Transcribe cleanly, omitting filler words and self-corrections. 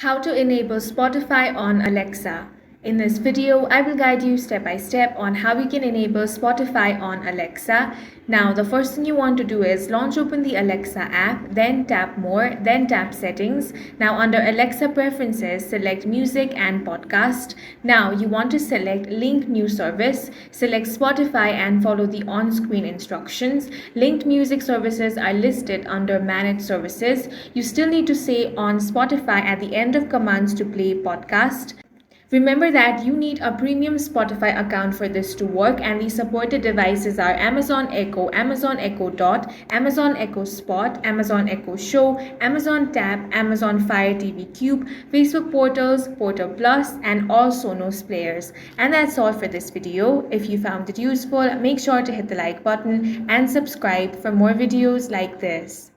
How to enable Spotify on Alexa. In this video, I will guide you step by step on how you can enable Spotify on Alexa. Now, the first thing you want to do is launch open the Alexa app, then tap More, then tap Settings. Now, under Alexa Preferences, select Music and Podcast. Now, you want to select Link New Service. Select Spotify and follow the on-screen instructions. Linked music services are listed under Manage Services. You still need to say on Spotify at the end of commands to play podcast. Remember that you need a premium Spotify account for this to work, and the supported devices are Amazon Echo, Amazon Echo Dot, Amazon Echo Spot, Amazon Echo Show, Amazon Tab, Amazon Fire TV Cube, Facebook Portals, Portal Plus, and all Sonos players. And that's all for this video. If you found it useful, make sure to hit the like button and subscribe for more videos like this.